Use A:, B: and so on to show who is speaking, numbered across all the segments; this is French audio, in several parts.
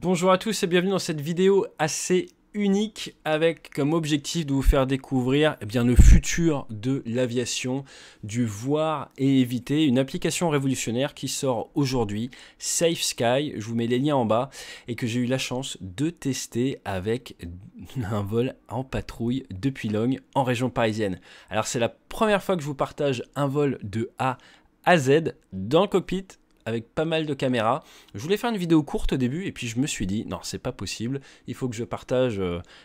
A: Bonjour à tous et bienvenue dans cette vidéo assez unique avec comme objectif de vous faire découvrir le futur de l'aviation, du voir et éviter, une application révolutionnaire qui sort aujourd'hui, Safe Sky, je vous mets les liens en bas, et que j'ai eu la chance de tester avec un vol en patrouille depuis Lognes en région parisienne. Alors c'est la première fois que je vous partage un vol de A à Z dans le cockpit, avec pas mal de caméras. Je voulais faire une vidéo courte au début et puis je me suis dit non, c'est pas possible, il faut que je partage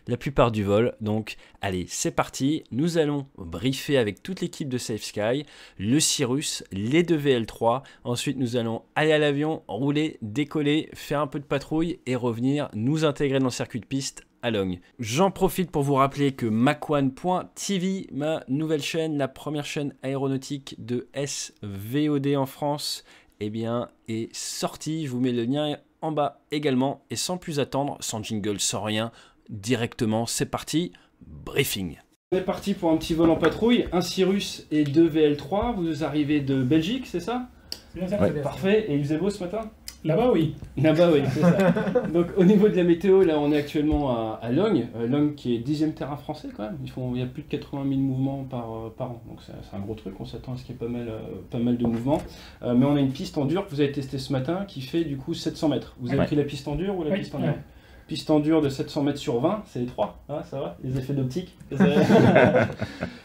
A: la plupart du vol. Donc allez, c'est parti, nous allons briefer avec toute l'équipe de Safe Sky, le Cirrus, les deux VL3, ensuite nous allons aller à l'avion, rouler, décoller, faire un peu de patrouille et revenir nous intégrer dans le circuit de piste à Lognes. J'en profite pour vous rappeler que Mach1.tv, ma nouvelle chaîne, la première chaîne aéronautique de SVOD en France, est sorti. Je vous mets le lien en bas également. Et sans plus attendre, sans jingle, sans rien, directement, c'est parti, briefing. On est parti pour un petit vol en patrouille, un Cirrus et deux VL3. Vous arrivez de Belgique, c'est ça?
B: C'est bien ça,
A: ouais, parfait. Et il faisait beau ce matin?
B: Là-bas, oui.
A: Là-bas, oui, c'est ça. Donc, au niveau de la météo, là, on est actuellement à Lognes. Lognes qui est 10e terrain français, quand même. Il y a plus de 80 000 mouvements par an. Donc, c'est un gros truc. On s'attend à ce qu'il y ait pas mal de mouvements. Mais on a une piste en dur que vous avez testée ce matin qui fait, du coup, 700 mètres. Vous avez pris la piste en dur ou la piste en dur? Piste en dur de 700 mètres sur 20, c'est les 3, hein, ça va? Les effets d'optique. Et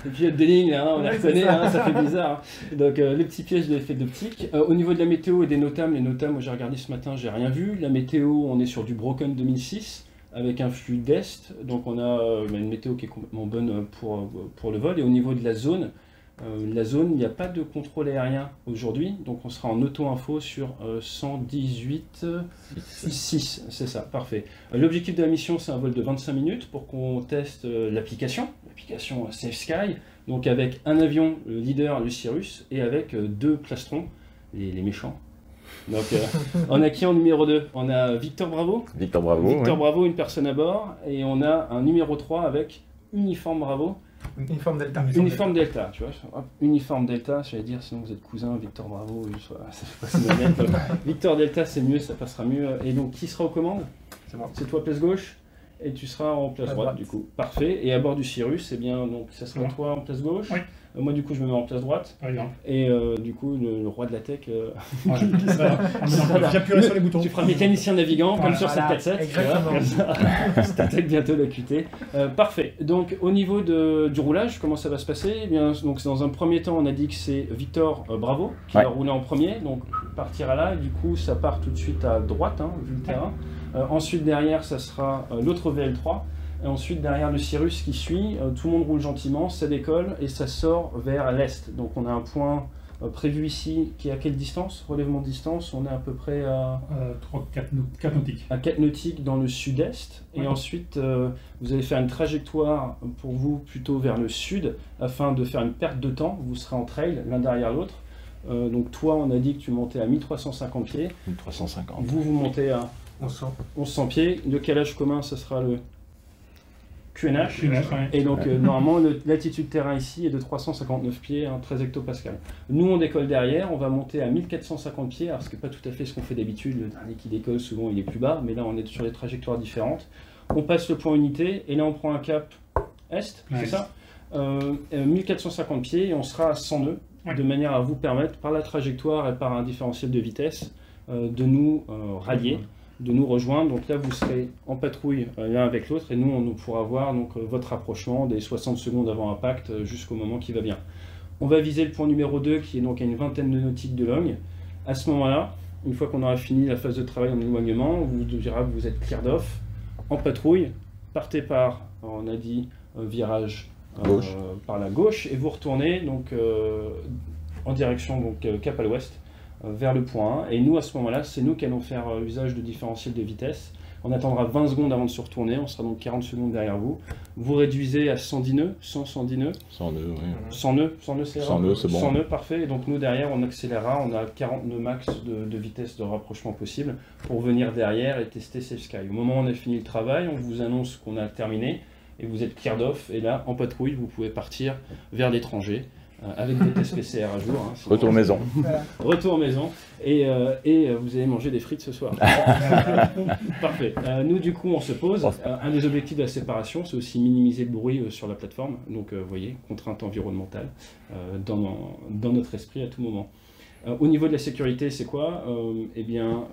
A: puis il y a des lignes, hein, on les reconnaît, ça fait bizarre. Hein. Donc les petits pièges de l'effet d'optique. Au niveau de la météo et des NOTAM, les NOTAM, moi j'ai regardé ce matin, j'ai rien vu. La météo, on est sur du Broken 2006 avec un flux d'est. Donc on a une météo qui est complètement bonne pour le vol. Et au niveau de la zone, il n'y a pas de contrôle aérien aujourd'hui, donc on sera en auto-info sur 118.6, c'est ça, parfait. L'objectif de la mission, c'est un vol de 25 minutes pour qu'on teste l'application Safe Sky, donc avec un avion, le leader, le Cirrus, et avec deux plastrons, les méchants. Donc on a qui en numéro 2? On a Victor Bravo.
C: Victor Bravo,
A: Victor Bravo, une personne à bord, et on a un numéro 3 avec Uniforme Bravo.
B: Uniforme Delta.
A: Uniforme Delta, tu vois. Hop, Uniforme Delta, j'allais dire, sinon vous êtes cousin, Victor Bravo, ça fait pas si mal. Victor Delta, c'est mieux, ça passera mieux. Et donc, qui sera aux commandes?
B: C'est moi.
A: C'est toi, place gauche, et tu seras en place droite, du coup. Parfait. Et à bord du Cirrus, donc, ça sera toi en place gauche.
B: Oui.
A: Moi, du coup, je me mets en place droite.
B: Par exemple.
A: Et du coup, le roi de la tech.
B: J'appuierai sur les boutons.
A: Tu feras mécanicien navigant, comme sur 747.
B: Exactement.
A: Je t'attaque bientôt la QT. Parfait. Donc, au niveau du roulage, comment ça va se passer? Eh bien, donc, dans un premier temps, on a dit que c'est Victor Bravo qui va rouler en premier. Donc, partira là. Et du coup, ça part tout de suite à droite, hein, vu le terrain. Ensuite, derrière, ça sera l'autre VL3. Et ensuite, derrière le Cirrus qui suit, tout le monde roule gentiment, ça décolle et ça sort vers l'est. Donc on a un point prévu ici qui est à quelle distance? Relèvement de distance, on est à peu près à
B: 4 nautiques.
A: À 4 nautiques dans le sud-est. Et ensuite, vous allez faire une trajectoire pour vous plutôt vers le sud afin de faire une perte de temps. Vous serez en trail l'un derrière l'autre. Donc toi, on a dit que tu montais à 1350 pieds.
C: 1350.
A: Vous montez à 1100 pieds. Le calage commun, ce sera le QNH, et donc normalement l'altitude terrain ici est de 359 pieds, 13 hectopascales. Nous on décolle derrière, on va monter à 1450 pieds, alors ce n'est pas tout à fait ce qu'on fait d'habitude, le dernier qui décolle souvent il est plus bas, mais là on est sur des trajectoires différentes. On passe le point unité, et là on prend un cap est, c'est ça, 1450 pieds, et on sera à 100 nœuds, de manière à vous permettre, par la trajectoire et par un différentiel de vitesse, de nous rallier, de nous rejoindre. Donc là vous serez en patrouille l'un avec l'autre et nous on pourra voir donc votre rapprochement des 60 secondes avant impact jusqu'au moment qui va bien. On va viser le point numéro 2 qui est donc à une vingtaine de nautiques de Lognes. À ce moment-là, une fois qu'on aura fini la phase de travail en éloignement, on vous dira que vous êtes cleared off, en patrouille, partez par, on a dit, virage par la gauche et vous retournez donc en direction donc cap à l'ouest, vers le point 1, et nous à ce moment-là, c'est nous qui allons faire usage de différentiel de vitesse. On attendra 20 secondes avant de se retourner, on sera donc 40 secondes derrière vous. Vous réduisez à 110 nœuds, 110 nœuds.
C: 100 nœuds, oui.
A: 100 nœuds, c'est
C: 100 nœuds, c'est bon.
A: 100 nœuds, parfait. Et donc nous derrière, on accélérera, on a 40 nœuds max de vitesse de rapprochement possible pour venir derrière et tester Safe Sky. Au moment où on a fini le travail, on vous annonce qu'on a terminé et vous êtes cleared off. Et là, en patrouille, vous pouvez partir vers l'étranger. avec des tests PCR à jour. Hein,
C: Retour maison.
A: Retour maison. Et vous allez manger des frites ce soir. Parfait. Nous, du coup, on se pose. Un des objectifs de la séparation, c'est aussi minimiser le bruit sur la plateforme. Donc, vous voyez, contrainte environnementale dans notre esprit à tout moment. Au niveau de la sécurité, c'est quoi? Eh bien,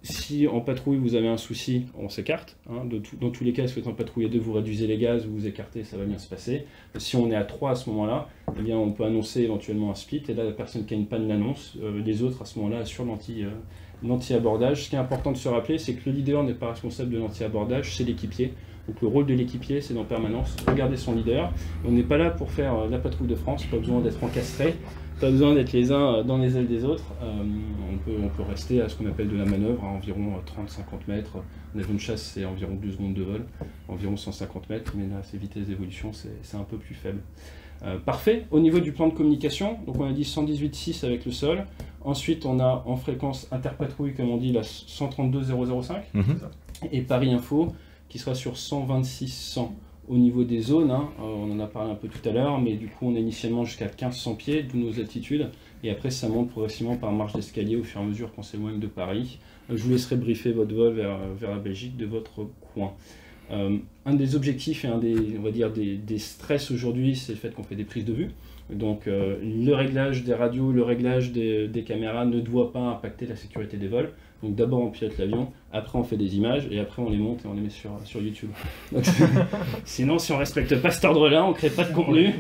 A: si en patrouille vous avez un souci, on s'écarte. Hein. Dans tous les cas, si vous êtes en patrouille à deux, vous réduisez les gaz, vous vous écartez, ça va bien se passer. Si on est à 3 à ce moment-là, eh bien, on peut annoncer éventuellement un split. Et là, la personne qui a une panne l'annonce. Les autres, à ce moment-là, assurent l'anti-abordage. Ce qui est important de se rappeler, c'est que le leader n'est pas responsable de l'anti-abordage, c'est l'équipier. Donc le rôle de l'équipier, c'est d'en permanence regarder son leader. On n'est pas là pour faire la patrouille de France, pas besoin d'être encastré. Pas besoin d'être les uns dans les ailes des autres. On peut rester à ce qu'on appelle de la manœuvre, à environ 30-50 mètres. Un avion de chasse, c'est environ 2 secondes de vol, environ 150 mètres, mais là, ces vitesses d'évolution, c'est un peu plus faible. Parfait. Au niveau du plan de communication, donc on a dit 118.6 avec le sol. Ensuite, on a en fréquence interpatrouille, comme on dit, la 132.005. Et Paris Info, qui sera sur 126.100. Au niveau des zones, hein, on en a parlé un peu tout à l'heure, mais du coup on est initialement jusqu'à 1500 pieds, d'où nos altitudes, et après ça monte progressivement par marche d'escalier au fur et à mesure qu'on s'éloigne de Paris. Je vous laisserai briefer votre vol vers la Belgique de votre coin. Un des objectifs et on va dire des stress aujourd'hui, c'est le fait qu'on fait des prises de vue. Donc le réglage des radios, le réglage des caméras ne doit pas impacter la sécurité des vols. Donc d'abord on pilote l'avion, après on fait des images et après on les monte et on les met sur YouTube. Donc, sinon si on ne respecte pas cet ordre-là, on ne crée pas de contenu.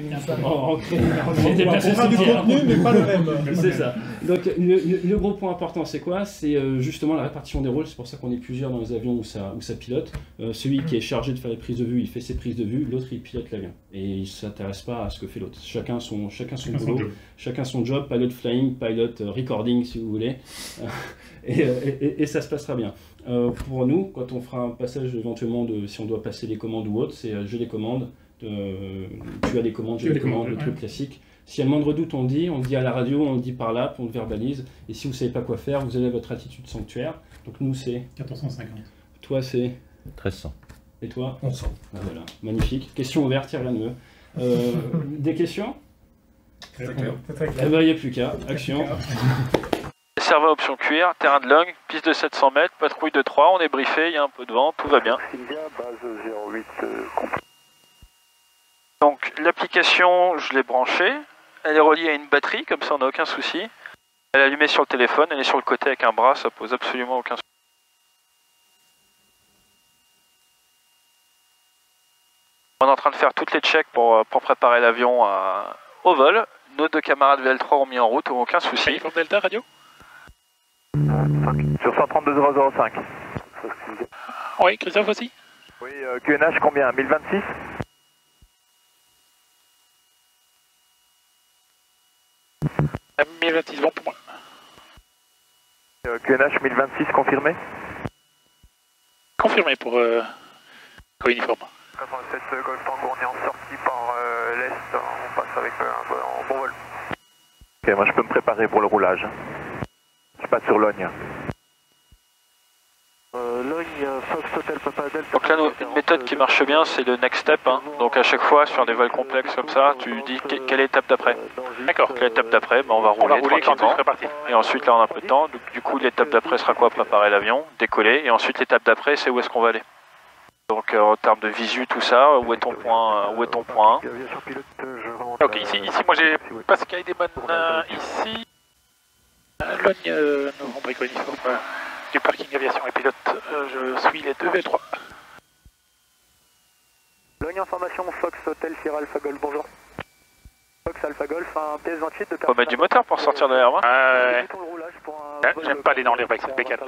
A: On crée des personnes
B: du contenu mais pas le même.
A: C'est ça. Donc le gros point important c'est quoi? C'est justement la répartition des rôles. C'est pour ça qu'on est plusieurs dans les avions où ça pilote. Celui qui est chargé de faire les prises de vue, il fait ses prises de vue, l'autre il pilote l'avion. Et il ne s'intéresse pas à ce que fait l'autre. Chacun son boulot, chacun son job, pilot flying, pilot recording si vous voulez. Et ça se passera bien. Pour nous, quand on fera un passage éventuellement si on doit passer les commandes ou autre, c'est j'ai les commandes, tu as les commandes, j'ai les commandes, le truc classique. S'il y a le moindre doute, on le dit à la radio, on le dit par là, on le verbalise. Et si vous ne savez pas quoi faire, vous avez votre attitude sanctuaire. Donc nous c'est
B: 1450.
A: Toi c'est
C: 1300.
A: Et toi
B: 1100.
A: Ah, voilà, magnifique. Question ouverte, il n'y a rien de mieux. Des questions?
B: Très clair.
A: Eh ben, il n'y a plus qu'à. Action.
D: Serveur option cuir, terrain de longue, piste de 700 mètres, patrouille de 3, on est briefé, il y a un peu de vent, tout va bien.
E: Base 08 complet.
D: Donc l'application, je l'ai branchée, elle est reliée à une batterie, comme ça on n'a aucun souci. Elle est allumée sur le téléphone, elle est sur le côté avec un bras, ça pose absolument aucun souci. On est en train de faire toutes les checks pour préparer l'avion au vol. Nos deux camarades VL3 ont mis en route, aucun souci.
F: Californie Delta, radio?
E: Sur 132.005.
F: Oui, Christophe aussi?
E: Oui, QNH combien? 1026?
F: Ah, 1026, bon pour moi.
E: QNH 1026 confirmé?
F: Confirmé pour co-uniforme.
E: 87 Golf Tango, on est en sortie par l'est, on passe avec un bon vol. Ok, moi je peux me préparer pour le roulage. Je passe sur Logne. Logne, Fox Hotel Papa Delta.
D: Donc là, une méthode qui marche bien, c'est le next step. Hein. Donc à chaque fois, sur des vols complexes comme ça, tu dis quelle est l'étape d'après.
F: D'accord.
D: Quelle étape d'après, on va rouler
F: quand
D: tranquillement.
F: tu seras parti.
D: Et ensuite, là, on a un peu de temps. Donc, du coup, l'étape d'après sera quoi? Préparer l'avion, décoller. Et ensuite, l'étape d'après, c'est où est-ce qu'on va aller. Donc en termes de visu, tout ça, où est ton point 1?
F: Ok, ici moi j'ai Pascal Desmond ici. Logne, novembre école uniforme du parking aviation et pilote. Je suis les 2 V3.
E: Logne information, Fox Hotel Sierra Alpha Golf, bonjour. Fox Alpha Golf, un PS28 de
D: Faut mettre du moteur pour sortir de l'air.
F: J'aime pas aller dans l'air avec cette bécane.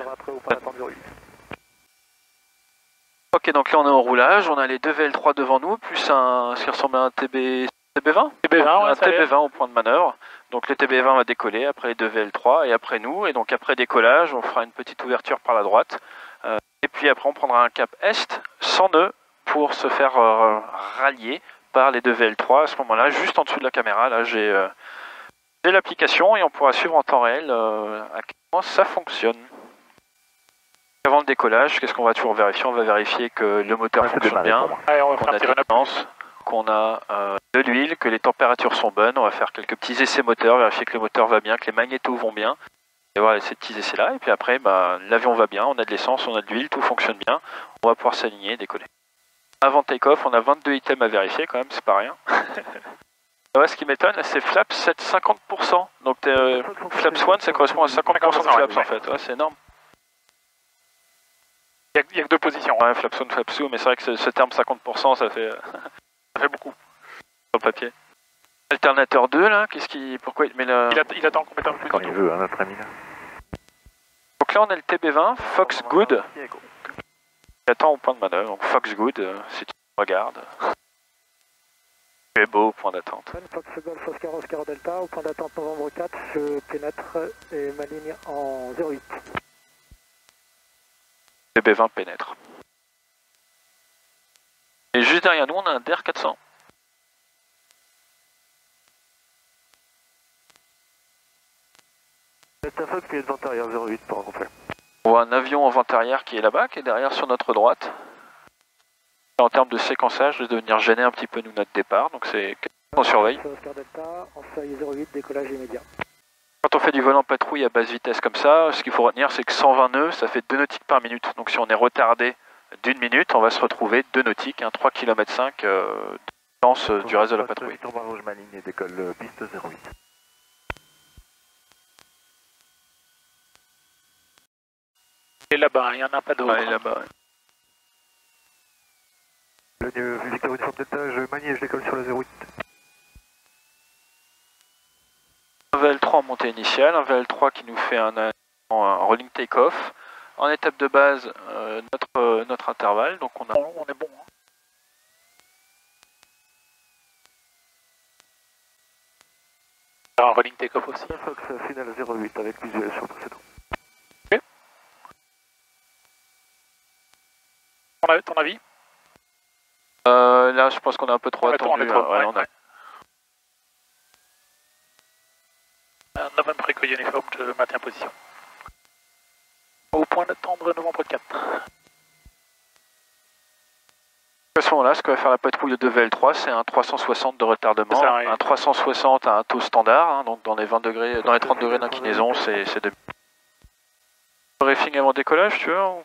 D: Ok, donc là on est en roulage, on a les deux VL3 devant nous, plus ce qui ressemble à un TB20
F: TB20, ouais,
D: un TB20 au point de manœuvre. Donc le TB20 va décoller, après les deux VL3 et après nous. Et donc après décollage, on fera une petite ouverture par la droite. Et puis après on prendra un cap est, sans nœud, pour se faire rallier par les deux VL3 à ce moment-là, juste en dessous de la caméra. Là j'ai l'application et on pourra suivre en temps réel à quel point ça fonctionne. Avant le décollage, qu'est-ce qu'on va toujours vérifier? On va vérifier que le moteur fonctionne bien, qu'on a des qu'on a de l'huile, que les températures sont bonnes. On va faire quelques petits essais moteurs, vérifier que le moteur va bien, que les magnétos vont bien. Et voilà, ces petits essais-là. Et puis après, l'avion va bien, on a de l'essence, on a de l'huile, tout fonctionne bien. On va pouvoir s'aligner et décoller. Avant take-off, on a 22 items à vérifier quand même, c'est pas rien. Ouais, ce qui m'étonne, c'est flaps 50%. Donc flaps 1, ça correspond à 50% de flaps en fait. Ouais, c'est énorme.
F: Il n'y a que 2 positions.
D: Ouais, flaps 1, flaps 2, mais c'est vrai que ce terme 50%, ça fait
F: beaucoup.
D: Sur le papier. Alternateur 2, là, pourquoi il met le...
F: Il attend qu'on mette un peu plus.
E: Quand il veut, notre ami là.
D: Donc là, on a le TB20, Fox Good. Il attend au point de manœuvre. Donc Fox Good, si tu regardes. C'est beau, point d'attente.
C: Fox Golf Oscar Oscar Delta, au point d'attente novembre 4, je pénètre et m'aligne en 08.
D: TB20 pénètre. Et juste derrière nous, on a un DR 400.
E: Delta Fox qui est devant arrière 08 pour rencontrer.
D: On voit un avion en vent arrière qui est là-bas, qui est derrière sur notre droite. En termes de séquençage, de venir gêner un petit peu nous notre départ, donc c'est on surveille.
C: Oscar Delta, en feuille 08, décollage immédiat.
D: Quand on fait du vol en patrouille à basse vitesse comme ça, ce qu'il faut retenir, c'est que 120 nœuds, ça fait 2 nautiques par minute. Donc si on est retardé d'1 minute, on va se retrouver 2 nautiques, 3 km 5 de distance du reste de la patrouille.
E: Victor Bravo, je m'aligne et décolle piste 08.
F: Il est là-bas, il n'y en a pas d'autre.
D: Ouais, là-bas.
E: Le Victor Uniforme Delta, je manie et je décolle sur le 08.
D: Un VL3 en montée initiale, un VL3 qui nous fait un rolling take-off. En étape de base, notre intervalle, donc on est bon. Hein.
F: Un rolling take-off aussi.
E: Fox final 08 avec visuel sur le précédent.
F: Ton avis?
D: Là, je pense qu'on a un peu trop attendu.
F: Novembre Echo Uniform, je maintiens position. Au point d'attendre novembre 4.
D: À ce moment-là, ce que va faire la patrouille de VL3, c'est un 360 de retardement,
F: ça, oui.
D: Un 360 à un taux standard, hein, donc dans les 20 degrés, dans les 30 degrés d'inclinaison, c'est de... Briefing avant décollage, tu vois ou...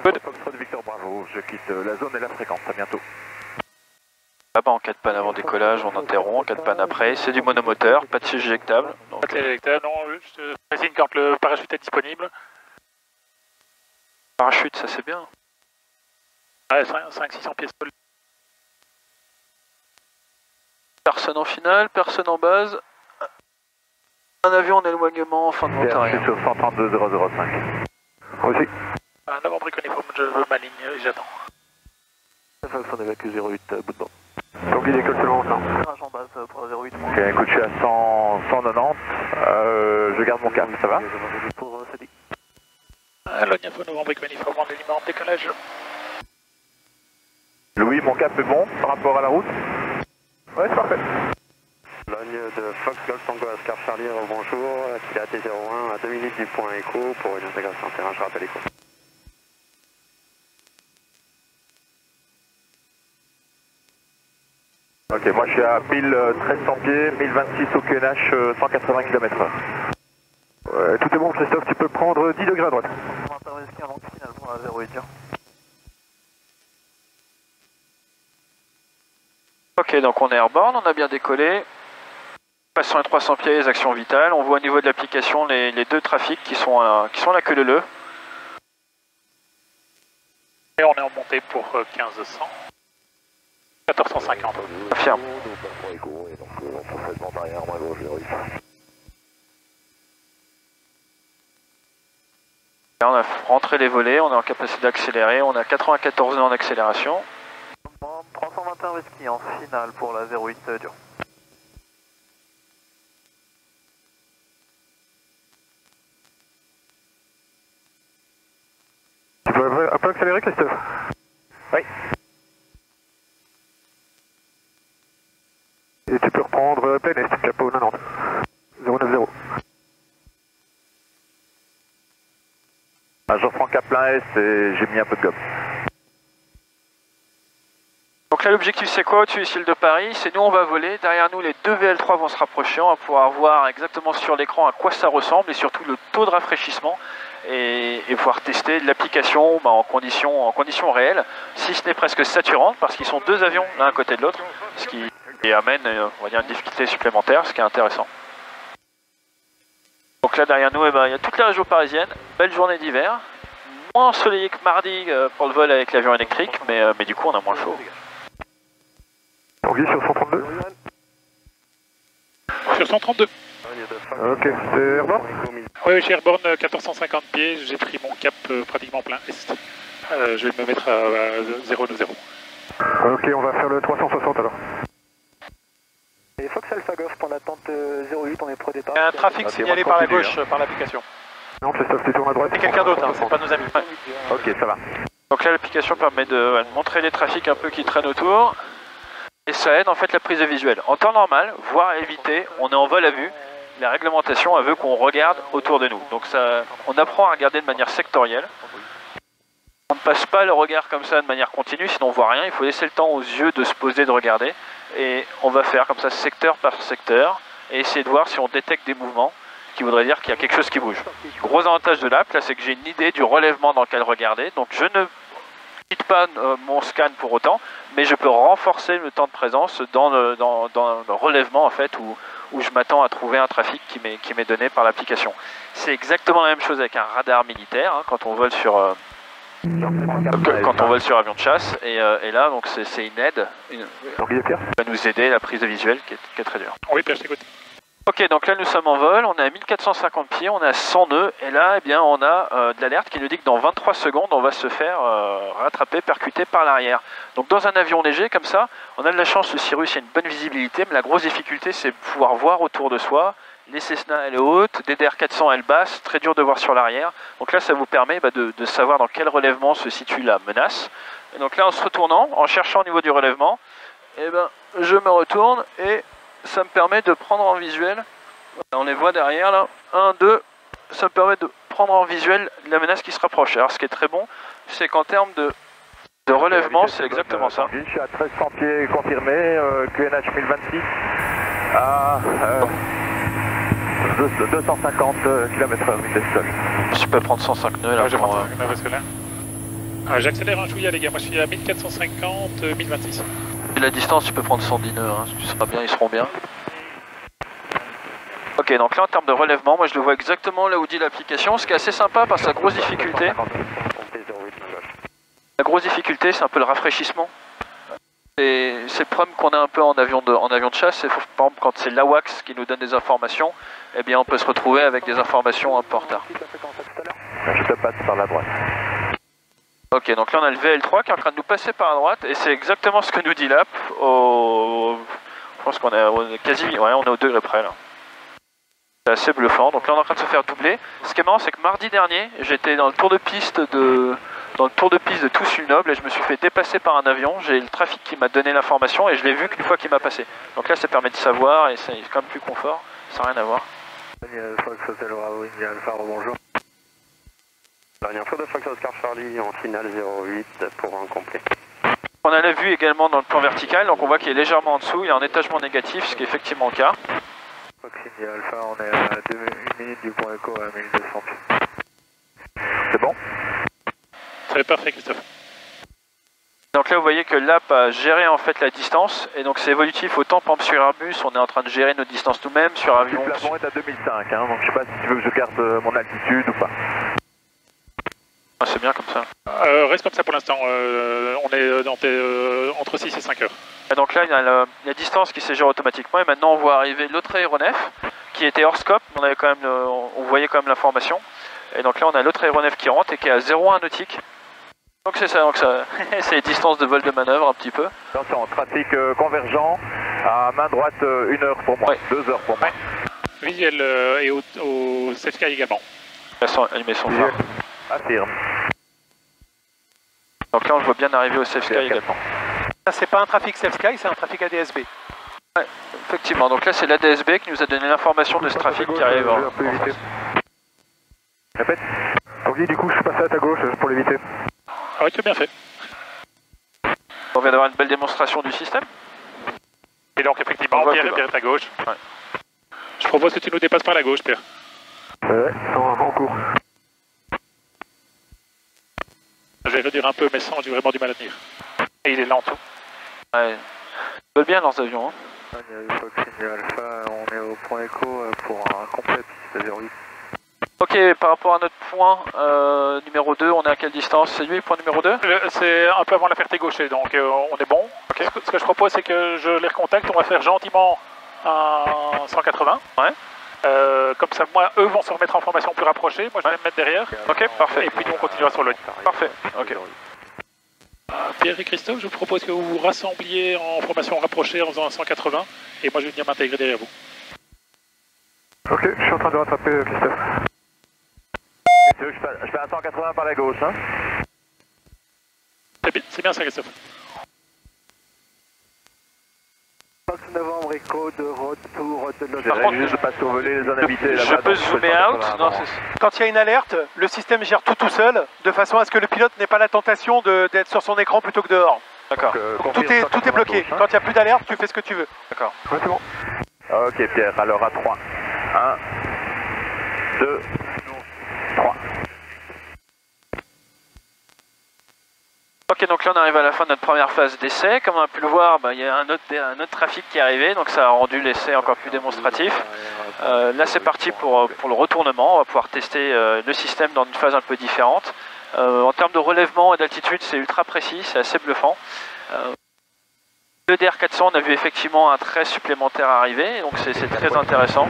E: Foxtrot Victor Bravo, je quitte la zone et la fréquence, à bientôt.
D: Là-bas, en cas de panne avant décollage, on interrompt, en cas de panne après, c'est du monomoteur, pas de siège éjectable. Donc...
F: Pas de siège éjectable, non, je te précise quand le parachute est disponible.
D: Parachute, ça c'est bien.
F: Ouais, 500-600 pieds sol.
D: Personne en finale, personne en base. Un avion en éloignement en fin de vent arrière.
E: Sur 132 005. Aussi.
F: Novembre Uniform, je m'aligne et j'attends.
E: Fox on évacue 08, bout de banc. Donc il décolle seulement maintenant. En base pour la 08. Ok, écoute, je suis à 190. Je garde mon cap, ça va? Pour Sadi.
F: Logne Novembre Uniform en élément de décollage.
E: Louis, mon cap est bon par rapport à la route? Ouais, c'est parfait.
G: Logne de Fox Golf Tango Oscar Charlie, bonjour. Il est à T01 à 2 minutes du point écho pour une intégration terrain, je rappelle écho.
E: Ok, moi je suis à 1300 pieds, 1026 au QNH, 180 km/h. Ouais, tout est bon Christophe, tu peux prendre 10 degrés à droite. On va intervenir avant que final pour la 08.
D: Ok, donc on est airborne, on a bien décollé. Passons à 300 pieds, les actions vitales. On voit au niveau de l'application les 2 trafics qui sont à la queue leu.
F: Et on est en montée pour 1500. 1450.
D: Affirme. Là, on a rentré les volets, on est en capacité d'accélérer, on a 94 nœuds en accélération.
E: 321 whisky en finale pour la 08 dur. Tu peux un peu accélérer Christophe? Oui. Et tu peux reprendre plein est, capot 90. 090. Ah, je reprends cap plein est et j'ai mis un peu de gomme.
D: Donc là l'objectif c'est quoi au-dessus du ciel de Paris? C'est nous on va voler, derrière nous les deux VL3 vont se rapprocher, on va pouvoir voir exactement sur l'écran à quoi ça ressemble et surtout le taux de rafraîchissement et pouvoir tester l'application en conditions réelles, si ce n'est presque saturante parce qu'ils sont deux avions l'un à côté de l'autre, ce qui amène on va dire une difficulté supplémentaire, ce qui est intéressant. Donc là derrière nous il y a toute la région parisienne, belle journée d'hiver, moins ensoleillé que mardi pour le vol avec l'avion électrique, mais du coup on a moins chaud.
E: Tanguy sur 132.
F: Sur 132.
E: Ok, c'est airborne?
F: Oui, j'ai airborne 1450 pieds, j'ai pris mon cap pratiquement plein est. Je vais me mettre à 020.
E: Ok, on va faire le 360 alors.
C: Et Fox Alpha Golf, point d'attente 08, on est pro départ.
H: Il y a un trafic signalé par la gauche par l'application.
E: Non, Christophe, tu tournes à droite.
H: C'est quelqu'un d'autre, hein, c'est pas nos amis.
E: Ok, ça va.
D: Donc là l'application permet de montrer les trafics un peu qui traînent autour. Et ça aide en fait la prise de visuel. En temps normal, voire à éviter, on est en vol à vue. La réglementation elle veut qu'on regarde autour de nous. Donc ça, on apprend à regarder de manière sectorielle. On ne passe pas le regard comme ça de manière continue, sinon on voit rien. Il faut laisser le temps aux yeux de se poser, de regarder. Et on va faire comme ça secteur par secteur et essayer de voir si on détecte des mouvements qui voudraient dire qu'il y a quelque chose qui bouge. Gros avantage de l'app, là, c'est que j'ai une idée du relèvement dans lequel regarder. Donc je ne quitte pas mon scan pour autant, mais je peux renforcer le temps de présence dans le relèvement en fait où je m'attends à trouver un trafic qui m'est donné par l'application. C'est exactement la même chose avec un radar militaire hein, quand on vole sur avion de chasse et là donc c'est une aide qui va nous aider la prise de visuel qui est très dure.
F: Oui, Pierre, je t'écoute.
D: Ok, donc là nous sommes en vol, on est à 1450 pieds, on est à 100 nœuds, et là eh bien, on a de l'alerte qui nous dit que dans 23 secondes on va se faire rattraper, percuter par l'arrière. Donc dans un avion léger comme ça, on a de la chance, le Cirrus, il y a une bonne visibilité, mais la grosse difficulté c'est de pouvoir voir autour de soi. Les Cessna elle est haute, des DR400 elle basse, très dur de voir sur l'arrière. Donc là ça vous permet de savoir dans quel relèvement se situe la menace. Et donc là en se retournant, en cherchant au niveau du relèvement, eh ben, je me retourne et ça me permet de prendre en visuel, on les voit derrière là, 1, 2, ça me permet de prendre en visuel la menace qui se rapproche. Alors ce qui est très bon, c'est qu'en termes de relèvement, c'est exactement ça.
E: Je suis à 1300 pieds confirmé, QNH 1026 à 250 km/h vitesse sol.
D: Je peux prendre 105 nœuds là.
F: Je vais prendre 105 nœuds parce que là. J'accélère un chouïa les gars, moi je suis à 1450, 1026.
D: Et la distance, tu peux prendre 110 nœuds, hein. Tu seras bien, ils seront bien. Ok, donc là en termes de relèvement, moi je le vois exactement là où dit l'application, ce qui est assez sympa parce que la grosse difficulté, c'est un peu le rafraîchissement. C'est le problème qu'on a un peu en avion de chasse, c'est par exemple quand c'est l'AWACS qui nous donne des informations, eh bien on peut se retrouver avec des informations un peu en retard.
E: Je te passe par la droite.
D: Ok, donc là on a le VL3 qui est en train de nous passer par la droite et c'est exactement ce que nous dit l'app. Je pense qu'on est quasi, ouais, on est au degré près là. C'est assez bluffant. Donc là on est en train de se faire doubler. Ce qui est marrant, c'est que mardi dernier, j'étais dans le tour de piste de Toussus-le-Noble et je me suis fait dépasser par un avion. J'ai le trafic qui m'a donné l'information et je l'ai vu qu'une fois qu'il m'a passé. Donc là ça permet de savoir et c'est quand même plus confort. Ça n'a rien à voir.
G: Bonjour. Dernière fois de Fox Oscar Charlie en finale 08 pour un complet.
D: On a la vue également dans le plan vertical, donc on voit qu'il est légèrement en dessous, il est en étagement négatif, ce qui est effectivement le cas.
E: Fox India Alpha, on est à 1 minute du point écho à 1200 pieds. C'est bon?
F: C'est parfait Christophe.
D: Donc là vous voyez que l'app a géré en fait la distance, et donc c'est évolutif, autant par exemple sur Airbus, on est en train de gérer notre distance nous-mêmes, sur avion...
E: Le plafond est à 2005, hein, donc je sais pas si tu veux que je garde mon altitude ou pas.
D: Ah, c'est bien comme ça.
F: Reste comme ça pour l'instant, on est entre 6 et 5 heures.
D: Et donc là il y a la distance qui se gère automatiquement et maintenant on voit arriver l'autre aéronef qui était hors scope, on voyait quand même l'information. Et donc là on a l'autre aéronef qui rentre et qui est à 0,1 nautique. Donc c'est ça, c'est les distances de vol de manœuvre un petit peu.
E: Attention, trafic convergent à main droite 1 heure pour moi, 2 heures pour moi.
F: Visuel et au Safe Sky également.
D: Allumer son phare.
E: Affirme.
D: Donc là on le voit bien arriver au Safe Sky également.
H: Ça c'est pas un trafic Safe Sky, c'est un trafic ADSB.
D: Ouais, effectivement, donc là c'est l'ADSB qui nous a donné l'information de ce trafic qui arrive en face.
E: Répète. Donc du coup je suis passé à ta gauche pour l'éviter.
F: Ah ouais, tu as bien fait.
D: On vient d'avoir une belle démonstration du système.
F: Et donc effectivement, Pierre est à gauche.
D: Ouais.
F: Je propose que tu nous dépasses par la gauche, Pierre.
E: Ouais, en cours.
F: Je vais réduire un peu, mais sans, j'ai vraiment du mal à tenir. Et il est lent tout.
D: Ouais. Ils veulent bien leurs avions. Hein.
E: Fox Alpha, on est au point écho pour un complet piste 08.
D: Ok, par rapport à notre point numéro 2, on est à quelle distance? C'est lui le point numéro 2?
F: C'est un peu avant la Ferté-Gaucher, donc on est bon. Okay. Ce que je propose, c'est que je les recontacte, on va faire gentiment un 180.
D: Ouais.
F: Comme ça, moi, eux vont se remettre en formation plus rapprochée, moi je vais me mettre derrière.
D: Ok, parfait.
F: Et puis nous on continuera sur le.
D: Parfait, ok.
F: Pierre et Christophe, je vous propose que vous vous rassembliez en formation rapprochée en faisant un 180, et moi je vais venir m'intégrer derrière vous.
E: Ok, je suis en train de rattraper Christophe. Je fais un 180 par la gauche, hein.
F: C'est bien ça, Christophe.
C: Fox Novembre Echo de retour de l'autre.
D: Par contre,
E: je ne pas survoler les zones habitées
D: je peux zoomer out? Non,
H: Quand il y a une alerte, le système gère tout seul, de façon à ce que le pilote n'ait pas la tentation d'être sur son écran plutôt que dehors.
D: D'accord.
H: Tout est bloqué.
E: Gauche, hein.
H: Quand il n'y a plus d'alerte, tu fais ce que tu veux.
D: D'accord.
E: Ouais, c'est bon. Ok Pierre, alors à 3. 1, 2, 3.
D: Ok, donc là on arrive à la fin de notre première phase d'essai. Comme on a pu le voir, il y a un autre trafic qui est arrivé, donc ça a rendu l'essai encore plus démonstratif. Là c'est parti pour le retournement, on va pouvoir tester le système dans une phase un peu différente. En termes de relèvement et d'altitude, c'est ultra précis, c'est assez bluffant. Le DR400, on a vu effectivement un trait supplémentaire arriver, donc c'est très intéressant.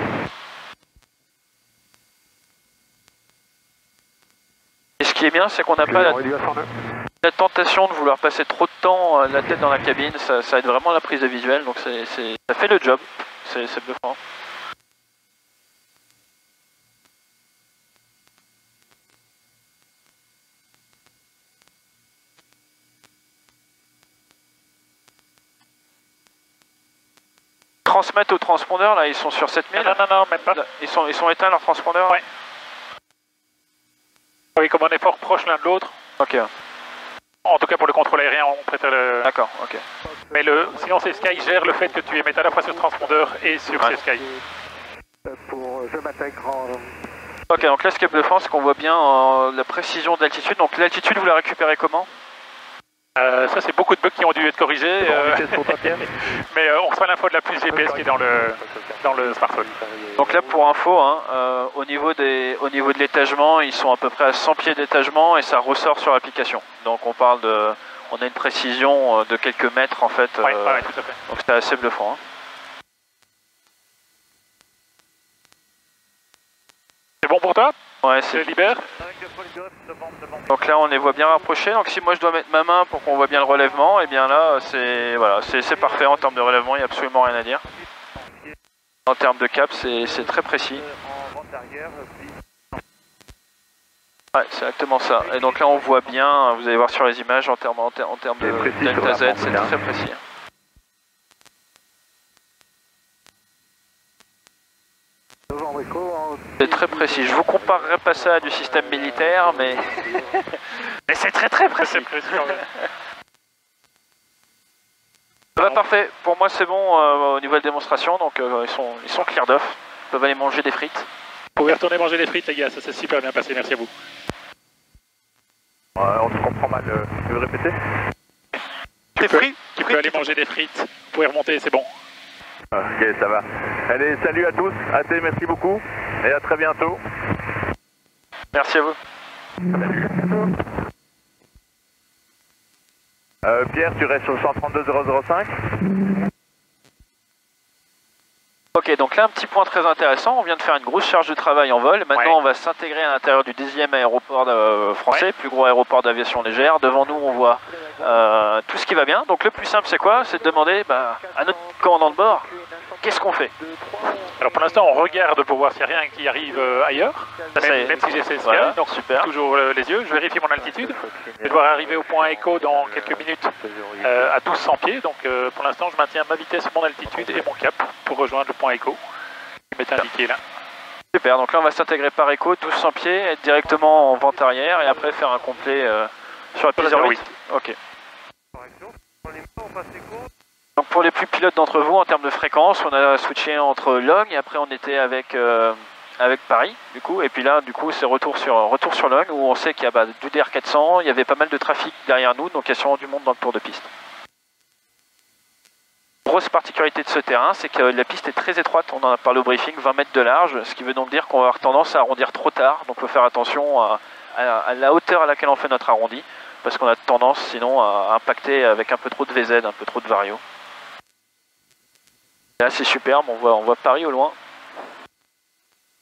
D: Et ce qui est bien, c'est qu'on n'a pas la tentation de vouloir passer trop de temps la tête dans la cabine, ça aide vraiment la prise de visuel, donc ça fait le job, c'est bluffant. Transmettre au transpondeur, là ils sont sur 7000.
F: Non, même pas.
D: Ils sont éteints leurs transpondeurs?
F: Ouais. Oui, comme on est fort proche l'un de l'autre.
D: Ok.
F: En tout cas pour le contrôle aérien, on préfère le...
D: D'accord, ok.
F: Mais sinon c'est Sky gère le fait que tu émettes à la fois sur transpondeur et sur Sky.
C: Je m'intègre en...
D: Ok, donc là ce qui est bluffant, c'est qu'on voit bien la précision d'altitude. Donc l'altitude, vous la récupérez comment?
F: Ça c'est beaucoup de bugs qui ont dû être corrigés, mais on reçoit l'info de la puce GPS qui est dans le smartphone.
D: Donc là pour info, hein, au niveau de l'étagement, ils sont à peu près à 100 pieds d'étagement et ça ressort sur l'application. Donc on a une précision de quelques mètres en fait.
F: Ouais, tout à fait.
D: Donc c'est assez bluffant. Hein.
F: C'est bon pour toi?
D: Ouais,
F: c'est libère.
D: Donc là on les voit bien rapprochés, donc si moi je dois mettre ma main pour qu'on voit bien le relèvement, et bien là c'est parfait en termes de relèvement, il n'y a absolument rien à dire. En termes de cap, c'est très précis. Ouais, c'est exactement ça. Et donc là on voit bien, vous allez voir sur les images en termes de delta Z, c'est très précis. C'est très précis. Je vous comparerais pas ça à du système militaire, mais c'est très précis. Bah, parfait. Pour moi c'est bon au niveau de la démonstration, donc ils sont clear d'off. Ils peuvent aller manger des frites.
F: Vous pouvez retourner manger des frites les gars, ça s'est super bien passé, merci à vous.
E: On se comprend mal, tu veux répéter?
F: Tu peux aller manger des frites, vous pouvez remonter, c'est bon.
E: Ok, ça va. Allez, salut à tous, merci beaucoup, et à très bientôt.
D: Merci à vous.
E: Salut. Pierre, tu restes sur 132 005.
D: Ok, donc là un petit point très intéressant, on vient de faire une grosse charge de travail en vol, maintenant on va s'intégrer à l'intérieur du 10e aéroport français, plus gros aéroport d'aviation légère. Devant nous on voit tout ce qui va bien, donc le plus simple c'est quoi? C'est de demander à notre commandant de bord, qu'est-ce qu'on fait?
F: Alors pour l'instant on regarde pour voir s'il n'y a rien qui arrive ailleurs, même si j'ai ces scales, donc
D: super.
F: Toujours les yeux, je vérifie mon altitude, je vais devoir arriver au point écho dans quelques minutes à 1200 pieds, donc pour l'instant je maintiens ma vitesse, mon altitude et mon cap pour rejoindre le point écho qui m'est indiqué là.
D: Super, donc là on va s'intégrer par écho, 1200 pieds, être directement en vente arrière et après faire un complet sur la piste 08. Ok. Donc pour les plus pilotes d'entre vous, en termes de fréquence, on a switché entre Logne, et après on était avec Paris, du coup, et puis là, du coup, c'est retour sur Logne, où on sait qu'il y a du DR400, il y avait pas mal de trafic derrière nous, donc il y a sûrement du monde dans le tour de piste. Grosse particularité de ce terrain, c'est que la piste est très étroite, on en a parlé au briefing, 20 mètres de large, ce qui veut donc dire qu'on va avoir tendance à arrondir trop tard, donc il faut faire attention à la hauteur à laquelle on fait notre arrondi, parce qu'on a tendance sinon à impacter avec un peu trop de VZ, un peu trop de vario. Là c'est superbe, on voit Paris au loin.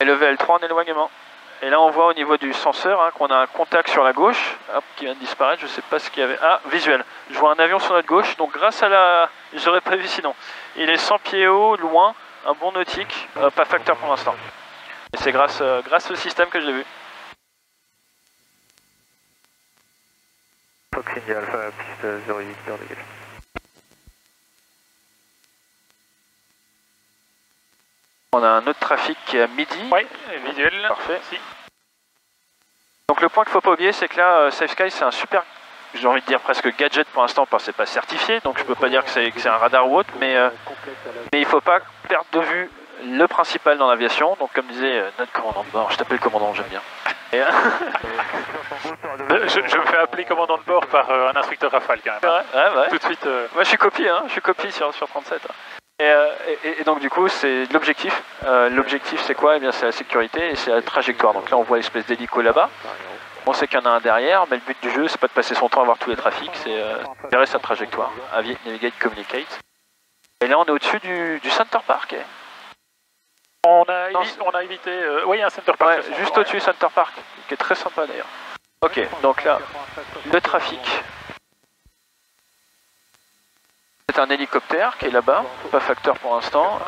D: Et le VL3 en éloignement. Et là on voit au niveau du senseur qu'on a un contact sur la gauche, hop, qui vient de disparaître, je sais pas ce qu'il y avait. Ah, visuel. Je vois un avion sur notre gauche, donc grâce à la... J'aurais pas vu sinon. Il est 100 pieds haut, loin, un bon nautique, pas facteur pour l'instant. Et c'est grâce au système que je l'ai vu.
E: Fox India Alpha, piste 08, heure dégage.
D: On a un autre trafic qui est à midi.
F: Oui, visuel.
D: Parfait.
F: Si.
D: Donc le point qu'il ne faut pas oublier, c'est que là, Safe Sky, c'est un super, j'ai envie de dire presque gadget pour l'instant, parce que c'est pas certifié, donc je peux pas dire que c'est un radar ou autre, mais il ne faut pas perdre de vue le principal dans l'aviation. Donc comme disait notre commandant de bord, je t'appelle commandant, j'aime bien. Et,
F: je me fais appeler commandant de bord par un instructeur Rafale quand même.
D: Ouais.
F: Tout de suite.
D: Moi je suis copie, sur 37. Et donc du coup c'est l'objectif. L'objectif c'est quoi? Eh bien c'est la sécurité et c'est la trajectoire. Donc là on voit l'espèce d'hélico là-bas. On sait qu'il y en a un derrière, mais le but du jeu c'est pas de passer son temps à voir tous les trafics, c'est gérer sa trajectoire. Aviate, navigate, communicate. Et là on est au-dessus du Center Park.
F: On a évité... oui, il y a un Center Park.
D: Ouais, juste au-dessus Center Park, qui est très sympa d'ailleurs. Ok, donc là, le trafic. C'est un hélicoptère qui est là-bas, pas facteur pour l'instant.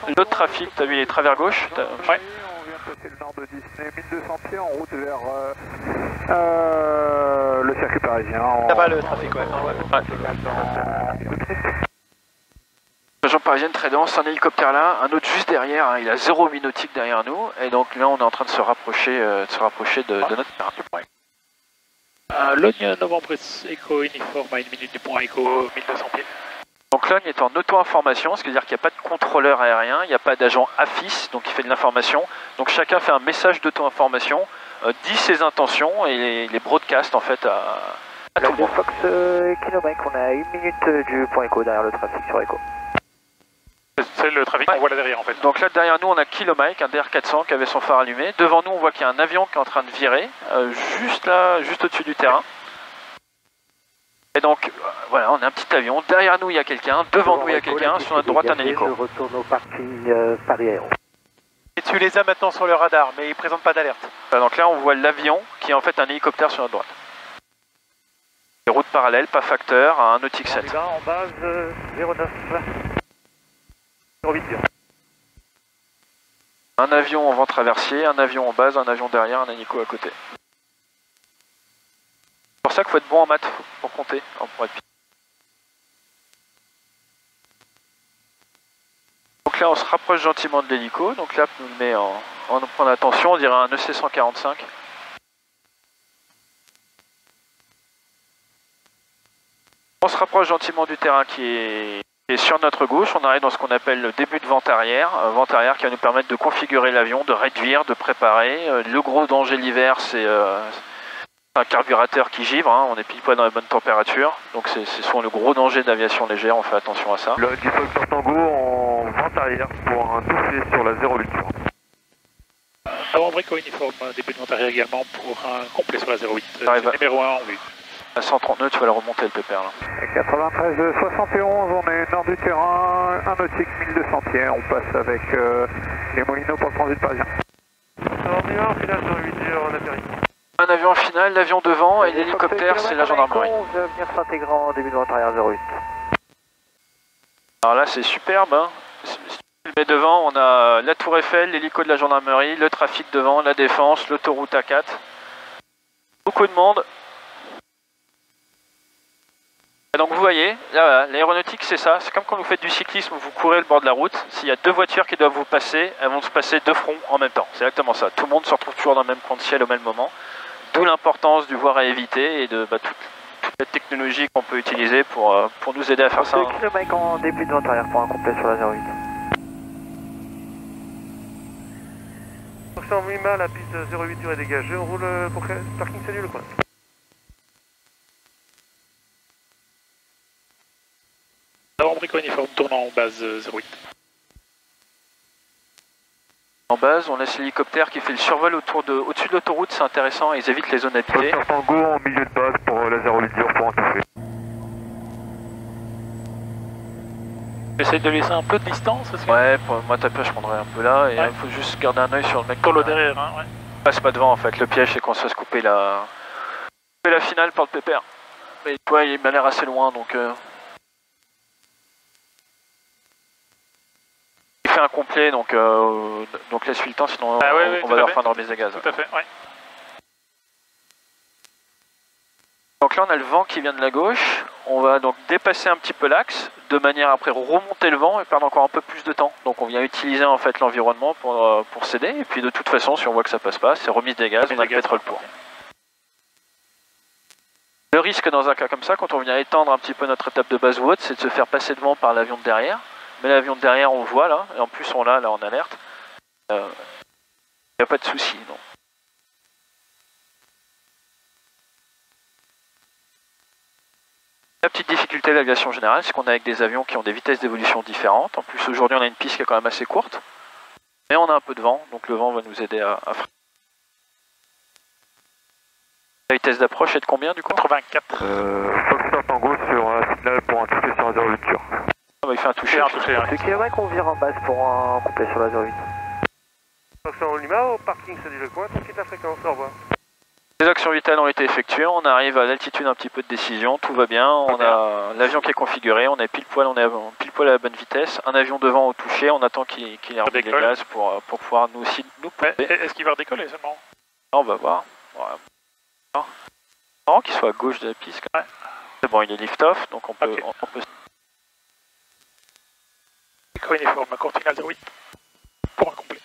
D: L'autre trafic, t'as vu les travers gauche?
F: Ouais.
H: On vient de passer le nord de Disney, 1200 pieds en route vers le circuit parisien.
F: Là-bas le trafic, ouais.
D: Région parisienne très dense, un hélicoptère là, un autre juste derrière, il a 0,8 nautique derrière nous, et donc là on est en train de se rapprocher de notre terrain.
F: Logne, Novembre Echo uniforme à 1 minute du point Echo, 1200 pieds.
D: Donc Logne est en auto-information, ce qui veut dire qu'il n'y a pas de contrôleur aérien, il n'y a pas d'agent AFIS, donc il fait de l'information. Donc chacun fait un message d'auto-information, dit ses intentions et les broadcast en fait à tout le monde.
C: Fox Kilo Mike, on est à 1 minute du point Echo derrière le trafic sur Echo.
F: C'est le trafic qu'on voit là derrière en fait.
D: Donc là derrière nous on a Kilo Mike, un DR400 qui avait son phare allumé. Devant nous on voit qu'il y a un avion qui est en train de virer, juste là, juste au-dessus du terrain. Et donc voilà, on a un petit avion, derrière nous il y a quelqu'un, devant nous il y a quelqu'un, sur notre droite un hélico.
C: Je retourne au parking Paris Aéro.
H: Et tu les as maintenant sur le radar, mais ils ne présentent pas d'alerte.
D: Donc là on voit l'avion qui est en fait un hélicoptère sur notre droite. Les routes parallèles, pas facteur, à un nautique 7.
C: En base 09. 08.
D: Un avion en vent traversier, un avion en base, un avion derrière, un hélico à côté. C'est pour ça qu'il faut être bon en maths pour compter, pour être... Donc là on se rapproche gentiment de l'hélico, donc là on le met en prend attention, on dirait un EC-145. On se rapproche gentiment du terrain qui est sur notre gauche, on arrive dans ce qu'on appelle le début de vente arrière qui va nous permettre de configurer l'avion, de réduire, de préparer. Le gros danger l'hiver c'est un carburateur qui givre, on est pile poil dans les bonnes températures, donc c'est souvent le gros danger de l'aviation légère, on fait attention à ça.
E: Le Fox Tango en vente arrière pour un touffé sur la 08.
F: Avant Breco uniforme, début de vente arrière également pour un complet sur la 08. Numéro 1 en vue.
D: À 130 nœuds, tu vas la remonter le pépère là.
H: 93 71, on est nord du terrain, un nautique 1200 pieds, on passe avec les Molinos pour le transit parisien.
D: Un avion en finale, l'avion devant et l'hélicoptère c'est la gendarmerie.
C: On va venir s'intégrant en début de vente arrière 08.
D: Alors là c'est superbe, mais devant on a la tour Eiffel, l'hélico de la gendarmerie, le trafic devant, la défense, l'autoroute A4. Beaucoup de monde. Et donc vous voyez, là l'aéronautique c'est ça, c'est comme quand vous faites du cyclisme, vous courez le bord de la route, s'il y a deux voitures qui doivent vous passer, elles vont se passer de front en même temps, c'est exactement ça. Tout le monde se retrouve toujours dans le même coin de ciel au même moment, d'où l'importance du voir à éviter et de toute la technologie technologie qu'on peut utiliser pour nous aider à faire ça.
E: Le Mike en début de vente arrière pour un complet sur la 08.
G: Foxtrot Lima, la piste 08 durée dégagée, on roule pour parking salut le coin.
F: Novembre Echo Uniforme tourne en base 08.
D: En base, on laisse l'hélicoptère qui fait le survol au-dessus de l'autoroute, c'est intéressant, ils évitent les zones habitées.
E: Sur Tango en milieu de base pour la 08 dur pour un toucher.
F: J'essaie de laisser un peu de distance aussi.
D: Ouais, pour moi ta pêche je prendrais un peu là, et il faut juste garder un œil sur le mec.
F: Pour le derrière, hein, ouais.
D: Passe pas devant en fait, le piège c'est qu'on se fasse couper la finale par le pépère. Mais toi il m'a l'air assez loin donc... Il fait un complet donc laisse-lui le temps sinon on va leur faire une remise de gaz.
F: Tout à fait, ouais.
D: Donc là on a le vent qui vient de la gauche, on va donc dépasser un petit peu l'axe, de manière à après remonter le vent et perdre encore un peu plus de temps. Donc on vient utiliser en fait l'environnement pour s'aider, et puis de toute façon si on voit que ça passe pas, c'est remise des gaz, on a le pétrole pour. Le risque dans un cas comme ça, quand on vient étendre un petit peu notre étape de base ou autre, c'est de se faire passer devant par l'avion de derrière. Mais l'avion de derrière on le voit là, et en plus on l'a là en alerte. Il n'y a pas de souci, non. La petite difficulté de l'aviation générale, c'est qu'on est avec des avions qui ont des vitesses d'évolution différentes. En plus aujourd'hui on a une piste qui est quand même assez courte. Mais on a un peu de vent, donc le vent va nous aider à freiner. La vitesse d'approche est de combien du coup?
F: 84.
E: Foxtrot Tango sur un signal pour un toucher sur la 08 dur.
D: Ah bah il fait un toucher.
E: C'est kilomètres qu'on vire en base pour un complet sur la 08.
G: Foxtrot Lima, au parking salut le coin, quitte la fréquence, au revoir.
D: Les actions vitales ont été effectuées, on arrive à l'altitude un petit peu de décision, tout va bien, on a l'avion qui est configuré, on est pile poil à la bonne vitesse, un avion devant au toucher, on attend qu'il ait remis les gaz pour pouvoir nous aussi nous pomper.
F: Est-ce qu'il va redécoller seulement?
D: On va voir. C'est marrant qu'il soit à gauche de la piste quand même. C'est bon, il est lift-off, donc on peut...
F: Okay.
D: On peut...
F: Echo Uniforme, continue à 08 pour un complet.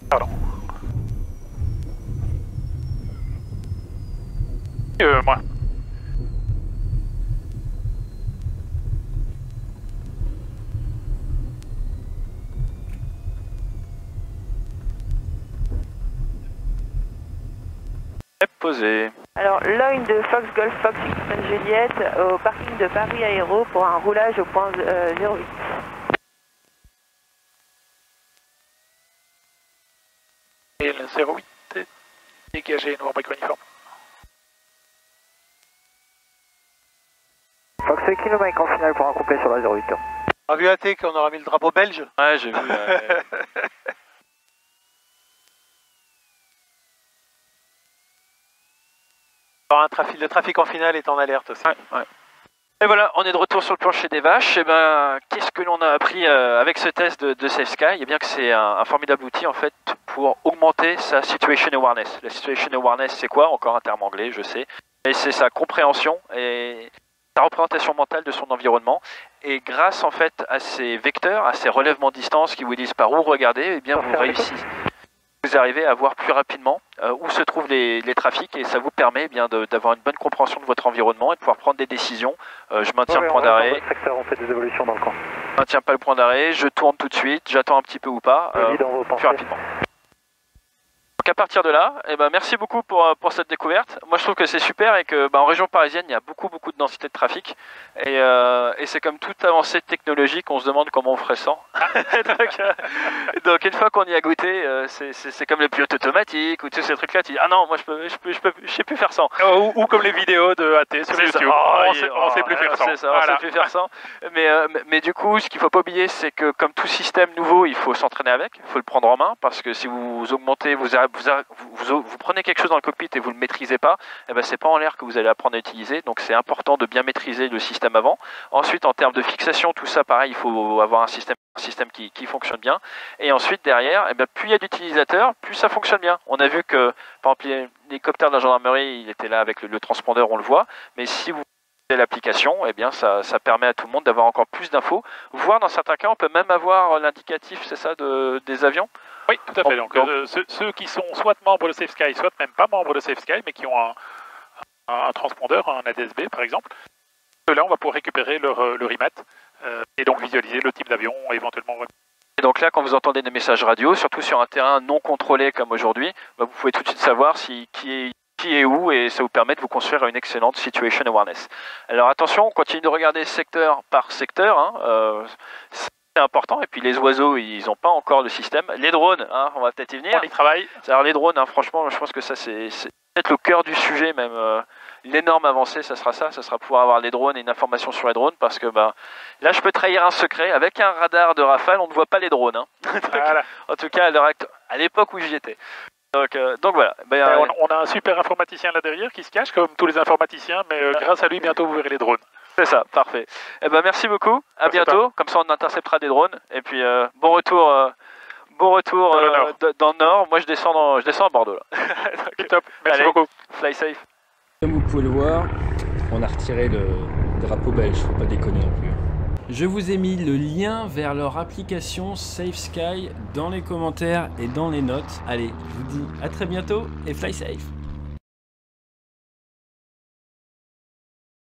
F: Pardon. Moi.
D: Posé.
I: Alors, line de Fox Golf Fox X Juliette au parking de Paris Aéro pour un roulage au point 08.
F: Et le 08 est dégagé, Novembre Echo Uniforme.
E: Fox Kilo Mike en finale pour un complet sur la 08.
J: A vu AT qu'on aura mis le drapeau belge?
D: Ouais, j'ai vu.
J: Alors, le trafic en finale est en alerte aussi.
D: Ouais. Et voilà, on est de retour sur le plancher des vaches. Et ben, qu'est-ce que l'on a appris avec ce test de Safe Sky? Eh bien que c'est un formidable outil en fait pour augmenter sa situation awareness. La situation awareness, c'est quoi? Encore un terme anglais, je sais. Mais c'est sa compréhension et sa représentation mentale de son environnement. Et grâce en fait à ces vecteurs, à ces relèvements de distance qui vous disent par où regarder, eh bien vous réussissez. Vous arrivez à voir plus rapidement où se trouvent les trafics et ça vous permet bien d'avoir une bonne compréhension de votre environnement et de pouvoir prendre des décisions. Je maintiens le point d'arrêt.
E: On fait des évolutions dans le coin.
D: Je maintiens pas le point d'arrêt, je tourne tout de suite, j'attends un petit peu ou pas, plus rapidement. Donc à partir de là, eh ben, merci beaucoup pour cette découverte. Moi je trouve que c'est super et que en région parisienne il y a beaucoup de densité de trafic et c'est comme toute avancée technologique, on se demande comment on ferait sans. donc une fois qu'on y a goûté, c'est comme le pilote automatique ou tous ces trucs là, tu dis ah non moi je sais plus faire sans.
F: Ou comme les vidéos de AT sur YouTube, on sait plus faire sans.
D: C'est ça, on sait plus faire sans. Mais du coup ce qu'il faut pas oublier c'est que comme tout système nouveau il faut s'entraîner avec, il faut le prendre en main parce que si vous augmentez, vous prenez quelque chose dans le cockpit et vous ne le maîtrisez pas, eh ben c'est pas en l'air que vous allez apprendre à utiliser, donc c'est important de bien maîtriser le système avant. Ensuite en termes de fixation, tout ça pareil, il faut avoir un système qui fonctionne bien. Et ensuite derrière, eh ben, plus il y a d'utilisateurs, plus ça fonctionne bien. On a vu que par exemple l'hélicoptère de la gendarmerie, il était là avec le transpondeur, on le voit, mais si vous utilisez l'application, eh bien ça permet à tout le monde d'avoir encore plus d'infos, voire dans certains cas on peut même avoir l'indicatif, c'est ça, des avions.
F: Oui, tout à fait. Donc, ceux qui sont soit membres de Safe Sky, soit même pas membres de Safe Sky, mais qui ont un transpondeur, un ADSB par exemple, là on va pouvoir récupérer le RIMAT et donc visualiser le type d'avion éventuellement.
D: Et donc là, quand vous entendez des messages radio, surtout sur un terrain non contrôlé comme aujourd'hui, vous pouvez tout de suite savoir qui est où, et ça vous permet de vous construire une excellente situation awareness. Alors attention, on continue de regarder secteur par secteur, hein, c'est important, et puis les oiseaux, ils n'ont pas encore le système. Les drones, hein, on va peut-être y venir.
F: On y travaille.
D: Alors les drones, hein, franchement, je pense que ça c'est peut-être le cœur du sujet même. L'énorme avancée, ça sera pouvoir avoir les drones et une information sur les drones, parce que là je peux trahir un secret, avec un radar de Rafale, on ne voit pas les drones. Hein.
F: Voilà.
D: En tout cas, à l'époque où j'y étais. Donc voilà.
F: On a un super informaticien là derrière qui se cache comme tous les informaticiens, mais grâce à lui, bientôt vous verrez les drones.
D: C'est ça, parfait. Merci beaucoup, à bientôt, comme ça on interceptera des drones, et puis bon retour dans le nord. Moi je descends à Bordeaux là.
F: Donc, top, merci beaucoup.
D: Fly safe.
A: Comme vous pouvez le voir, on a retiré le drapeau belge, faut pas déconner non plus. Je vous ai mis le lien vers leur application Safe Sky dans les commentaires et dans les notes. Allez, je vous dis à très bientôt et fly safe.